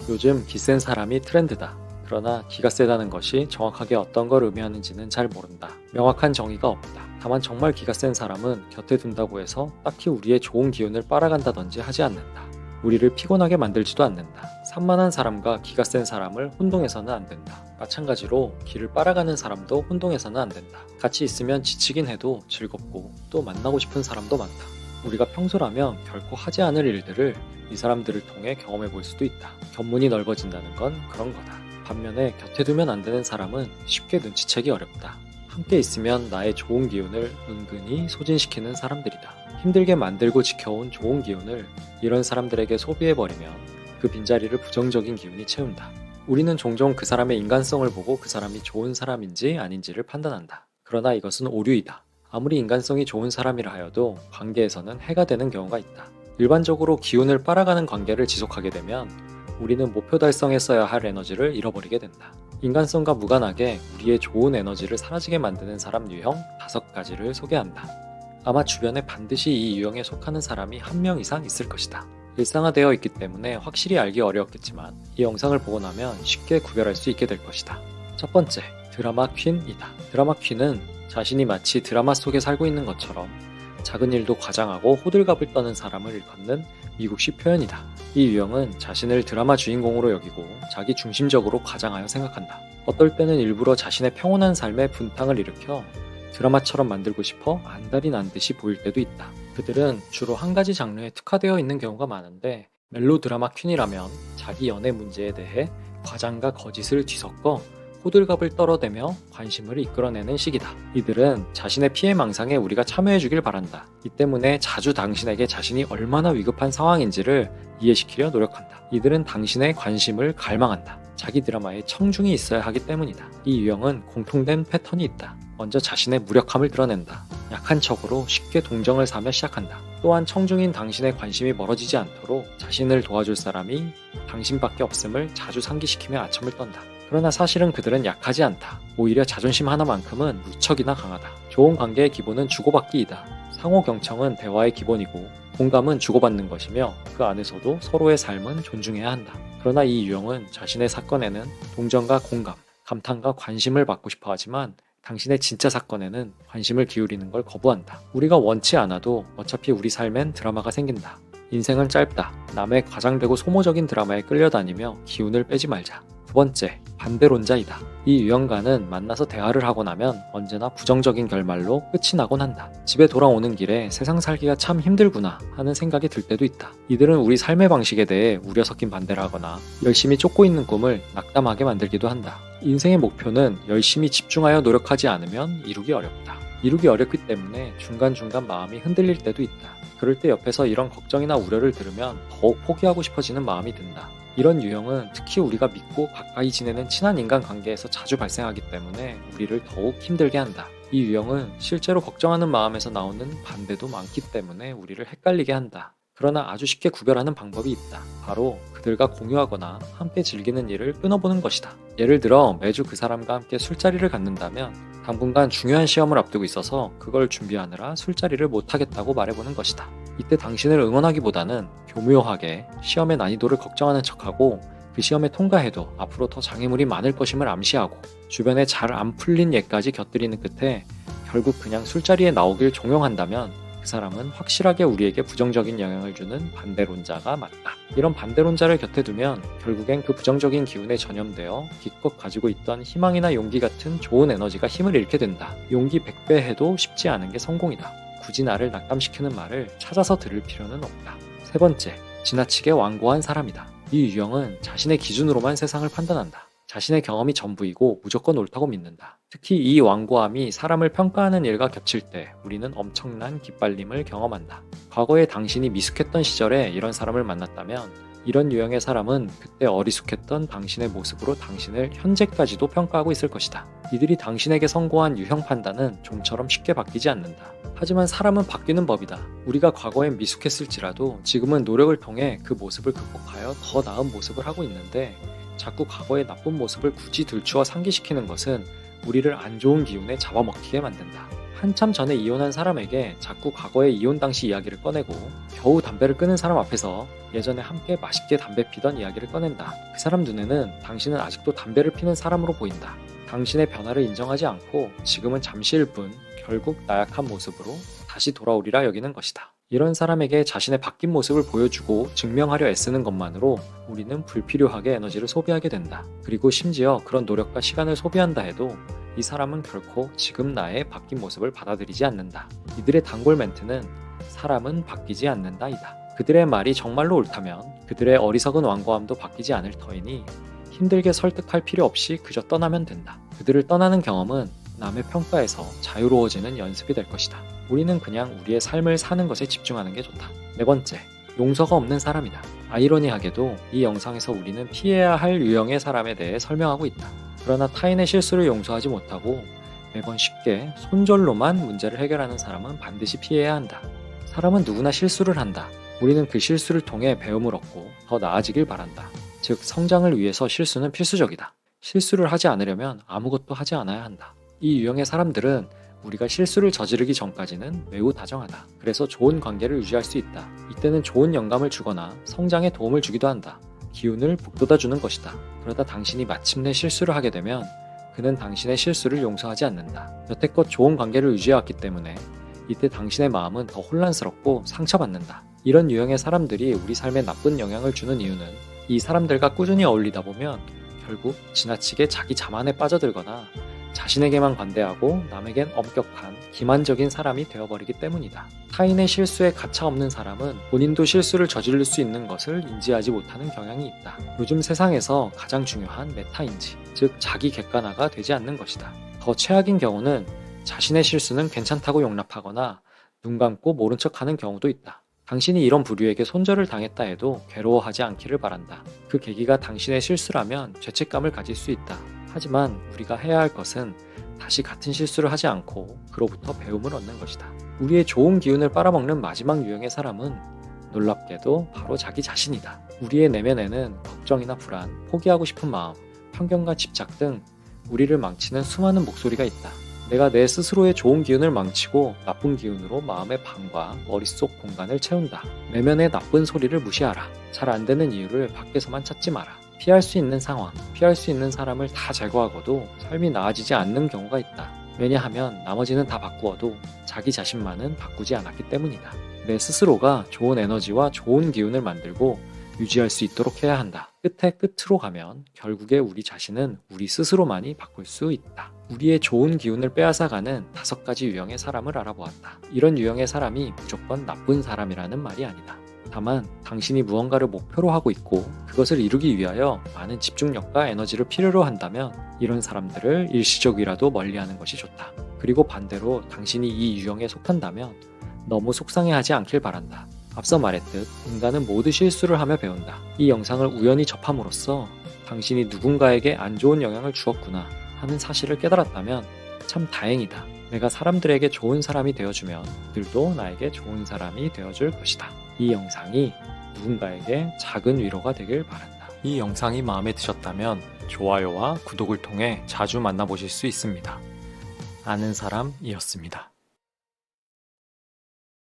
요즘 기센 사람이 트렌드다. 그러나 기가 세다는 것이 정확하게 어떤 걸 의미하는지는 잘 모른다. 명확한 정의가 없다. 다만 정말 기가 센 사람은 곁에 둔다고 해서 딱히 우리의 좋은 기운을 빨아간다든지 하지 않는다. 우리를 피곤하게 만들지도 않는다. 산만한 사람과 기가 센 사람을 혼동해서는 안 된다. 마찬가지로 기를 빨아가는 사람도 혼동해서는 안 된다. 같이 있으면 지치긴 해도 즐겁고 또 만나고 싶은 사람도 많다. 우리가 평소라면 결코 하지 않을 일들을 이 사람들을 통해 경험해 볼 수도 있다. 견문이 넓어진다는 건 그런 거다. 반면에 곁에 두면 안 되는 사람은 쉽게 눈치채기 어렵다. 함께 있으면 나의 좋은 기운을 은근히 소진시키는 사람들이다. 힘들게 만들고 지켜온 좋은 기운을 이런 사람들에게 소비해버리면 그 빈자리를 부정적인 기운이 채운다. 우리는 종종 그 사람의 인간성을 보고 그 사람이 좋은 사람인지 아닌지를 판단한다. 그러나 이것은 오류이다. 아무리 인간성이 좋은 사람이라 하여도 관계에서는 해가 되는 경우가 있다. 일반적으로 기운을 빨아가는 관계를 지속하게 되면 우리는 목표 달성에 써야 할 에너지를 잃어버리게 된다. 인간성과 무관하게 우리의 좋은 에너지를 사라지게 만드는 사람 유형 5가지를 소개한다. 아마 주변에 반드시 이 유형에 속하는 사람이 한 명 이상 있을 것이다. 일상화되어 있기 때문에 확실히 알기 어려웠겠지만 이 영상을 보고 나면 쉽게 구별할 수 있게 될 것이다. 첫 번째, 드라마 퀸이다. 드라마 퀸은 자신이 마치 드라마 속에 살고 있는 것처럼 작은 일도 과장하고 호들갑을 떠는 사람을 일컫는 미국식 표현이다. 이 유형은 자신을 드라마 주인공으로 여기고 자기 중심적으로 과장하여 생각한다. 어떨 때는 일부러 자신의 평온한 삶에 분탕을 일으켜 드라마처럼 만들고 싶어 안달이 난 듯이 보일 때도 있다. 그들은 주로 한 가지 장르에 특화되어 있는 경우가 많은데 멜로드라마 퀸이라면 자기 연애 문제에 대해 과장과 거짓을 뒤섞어 호들갑을 떨어대며 관심을 이끌어내는 식이다. 이들은 자신의 피해망상에 우리가 참여해주길 바란다. 이 때문에 자주 당신에게 자신이 얼마나 위급한 상황인지를 이해시키려 노력한다. 이들은 당신의 관심을 갈망한다. 자기 드라마에 청중이 있어야 하기 때문이다. 이 유형은 공통된 패턴이 있다. 먼저 자신의 무력함을 드러낸다. 약한 척으로 쉽게 동정을 사며 시작한다. 또한 청중인 당신의 관심이 멀어지지 않도록 자신을 도와줄 사람이 당신밖에 없음을 자주 상기시키며 아첨을 떤다. 그러나 사실은 그들은 약하지 않다. 오히려 자존심 하나만큼은 무척이나 강하다. 좋은 관계의 기본은 주고받기이다. 상호 경청은 대화의 기본이고 공감은 주고받는 것이며 그 안에서도 서로의 삶은 존중해야 한다. 그러나 이 유형은 자신의 사건에는 동정과 공감, 감탄과 관심을 받고 싶어 하지만 당신의 진짜 사건에는 관심을 기울이는 걸 거부한다. 우리가 원치 않아도 어차피 우리 삶엔 드라마가 생긴다. 인생은 짧다. 남의 과장되고 소모적인 드라마에 끌려다니며 기운을 빼지 말자. 두 번째, 반대론자이다. 이 유형과는 만나서 대화를 하고 나면 언제나 부정적인 결말로 끝이 나곤 한다. 집에 돌아오는 길에 세상 살기가 참 힘들구나 하는 생각이 들 때도 있다. 이들은 우리 삶의 방식에 대해 우려 섞인 반대를 하거나 열심히 쫓고 있는 꿈을 낙담하게 만들기도 한다. 인생의 목표는 열심히 집중하여 노력하지 않으면 이루기 어렵다. 이루기 어렵기 때문에 중간중간 마음이 흔들릴 때도 있다. 그럴 때 옆에서 이런 걱정이나 우려를 들으면 더욱 포기하고 싶어지는 마음이 든다. 이런 유형은 특히 우리가 믿고 가까이 지내는 친한 인간관계에서 자주 발생하기 때문에 우리를 더욱 힘들게 한다. 이 유형은 실제로 걱정하는 마음에서 나오는 반대도 많기 때문에 우리를 헷갈리게 한다. 그러나 아주 쉽게 구별하는 방법이 있다. 바로 그들과 공유하거나 함께 즐기는 일을 끊어보는 것이다. 예를 들어 매주 그 사람과 함께 술자리를 갖는다면 당분간 중요한 시험을 앞두고 있어서 그걸 준비하느라 술자리를 못하겠다고 말해보는 것이다. 이때 당신을 응원하기보다는 교묘하게 시험의 난이도를 걱정하는 척하고 그 시험에 통과해도 앞으로 더 장애물이 많을 것임을 암시하고 주변에 잘 안 풀린 예까지 곁들이는 끝에 결국 그냥 술자리에 나오길 종용한다면 그 사람은 확실하게 우리에게 부정적인 영향을 주는 반대론자가 맞다. 이런 반대론자를 곁에 두면 결국엔 그 부정적인 기운에 전염되어 기껏 가지고 있던 희망이나 용기 같은 좋은 에너지가 힘을 잃게 된다. 용기 100배 해도 쉽지 않은 게 성공이다. 굳이 나를 낙담시키는 말을 찾아서 들을 필요는 없다. 세 번째, 지나치게 완고한 사람이다. 이 유형은 자신의 기준으로만 세상을 판단한다. 자신의 경험이 전부이고 무조건 옳다고 믿는다. 특히 이 완고함이 사람을 평가하는 일과 겹칠 때 우리는 엄청난 기빨림을 경험한다. 과거에 당신이 미숙했던 시절에 이런 사람을 만났다면 이런 유형의 사람은 그때 어리숙했던 당신의 모습으로 당신을 현재까지도 평가하고 있을 것이다. 이들이 당신에게 선고한 유형 판단은 좀처럼 쉽게 바뀌지 않는다. 하지만 사람은 바뀌는 법이다. 우리가 과거엔 미숙했을지라도 지금은 노력을 통해 그 모습을 극복하여 더 나은 모습을 하고 있는데 자꾸 과거의 나쁜 모습을 굳이 들추어 상기시키는 것은 우리를 안 좋은 기운에 잡아먹히게 만든다. 한참 전에 이혼한 사람에게 자꾸 과거의 이혼 당시 이야기를 꺼내고 겨우 담배를 끊은 사람 앞에서 예전에 함께 맛있게 담배 피던 이야기를 꺼낸다. 그 사람 눈에는 당신은 아직도 담배를 피는 사람으로 보인다. 당신의 변화를 인정하지 않고 지금은 잠시일 뿐 결국 나약한 모습으로 다시 돌아오리라 여기는 것이다. 이런 사람에게 자신의 바뀐 모습을 보여주고 증명하려 애쓰는 것만으로 우리는 불필요하게 에너지를 소비하게 된다. 그리고 심지어 그런 노력과 시간을 소비한다 해도 이 사람은 결코 지금 나의 바뀐 모습을 받아들이지 않는다. 이들의 단골 멘트는 사람은 바뀌지 않는다이다. 그들의 말이 정말로 옳다면 그들의 어리석은 완고함도 바뀌지 않을 터이니 힘들게 설득할 필요 없이 그저 떠나면 된다. 그들을 떠나는 경험은 남의 평가에서 자유로워지는 연습이 될 것이다. 우리는 그냥 우리의 삶을 사는 것에 집중하는 게 좋다. 네 번째, 용서가 없는 사람이다. 아이러니하게도 이 영상에서 우리는 피해야 할 유형의 사람에 대해 설명하고 있다. 그러나 타인의 실수를 용서하지 못하고 매번 쉽게 손절로만 문제를 해결하는 사람은 반드시 피해야 한다. 사람은 누구나 실수를 한다. 우리는 그 실수를 통해 배움을 얻고 더 나아지길 바란다. 즉, 성장을 위해서 실수는 필수적이다. 실수를 하지 않으려면 아무것도 하지 않아야 한다. 이 유형의 사람들은 우리가 실수를 저지르기 전까지는 매우 다정하다. 그래서 좋은 관계를 유지할 수 있다. 이때는 좋은 영감을 주거나 성장에 도움을 주기도 한다. 기운을 북돋아주는 것이다. 그러다 당신이 마침내 실수를 하게 되면 그는 당신의 실수를 용서하지 않는다. 여태껏 좋은 관계를 유지해왔기 때문에 이때 당신의 마음은 더 혼란스럽고 상처받는다. 이런 유형의 사람들이 우리 삶에 나쁜 영향을 주는 이유는 이 사람들과 꾸준히 어울리다 보면 결국 지나치게 자기 자만에 빠져들거나 자신에게만 관대하고 남에겐 엄격한 기만적인 사람이 되어버리기 때문이다. 타인의 실수에 가차없는 사람은 본인도 실수를 저지를 수 있는 것을 인지하지 못하는 경향이 있다. 요즘 세상에서 가장 중요한 메타인지, 즉 자기 객관화가 되지 않는 것이다. 더 최악인 경우는 자신의 실수는 괜찮다고 용납하거나 눈 감고 모른 척하는 경우도 있다. 당신이 이런 부류에게 손절을 당했다 해도 괴로워하지 않기를 바란다. 그 계기가 당신의 실수라면 죄책감을 가질 수 있다. 하지만 우리가 해야 할 것은 다시 같은 실수를 하지 않고 그로부터 배움을 얻는 것이다. 우리의 좋은 기운을 빨아먹는 마지막 유형의 사람은 놀랍게도 바로 자기 자신이다. 우리의 내면에는 걱정이나 불안, 포기하고 싶은 마음, 편견과 집착 등 우리를 망치는 수많은 목소리가 있다. 내가 내 스스로의 좋은 기운을 망치고 나쁜 기운으로 마음의 방과 머릿속 공간을 채운다. 내면의 나쁜 소리를 무시하라. 잘 안 되는 이유를 밖에서만 찾지 마라. 피할 수 있는 상황, 피할 수 있는 사람을 다 제거하고도 삶이 나아지지 않는 경우가 있다. 왜냐하면 나머지는 다 바꾸어도 자기 자신만은 바꾸지 않았기 때문이다. 내 스스로가 좋은 에너지와 좋은 기운을 만들고 유지할 수 있도록 해야 한다. 끝에 끝으로 가면 결국에 우리 자신은 우리 스스로만이 바꿀 수 있다. 우리의 좋은 기운을 빼앗아가는 5가지 유형의 사람을 알아보았다. 이런 유형의 사람이 무조건 나쁜 사람이라는 말이 아니다. 다만 당신이 무언가를 목표로 하고 있고 그것을 이루기 위하여 많은 집중력과 에너지를 필요로 한다면 이런 사람들을 일시적이라도 멀리하는 것이 좋다. 그리고 반대로 당신이 이 유형에 속한다면 너무 속상해하지 않길 바란다. 앞서 말했듯 인간은 모두 실수를 하며 배운다. 이 영상을 우연히 접함으로써 당신이 누군가에게 안 좋은 영향을 주었구나 하는 사실을 깨달았다면 참 다행이다. 내가 사람들에게 좋은 사람이 되어주면 그들도 나에게 좋은 사람이 되어줄 것이다. 이 영상이 누군가에게 작은 위로가 되길 바란다. 이 영상이 마음에 드셨다면 좋아요와 구독을 통해 자주 만나보실 수 있습니다. 아는 사람이었습니다.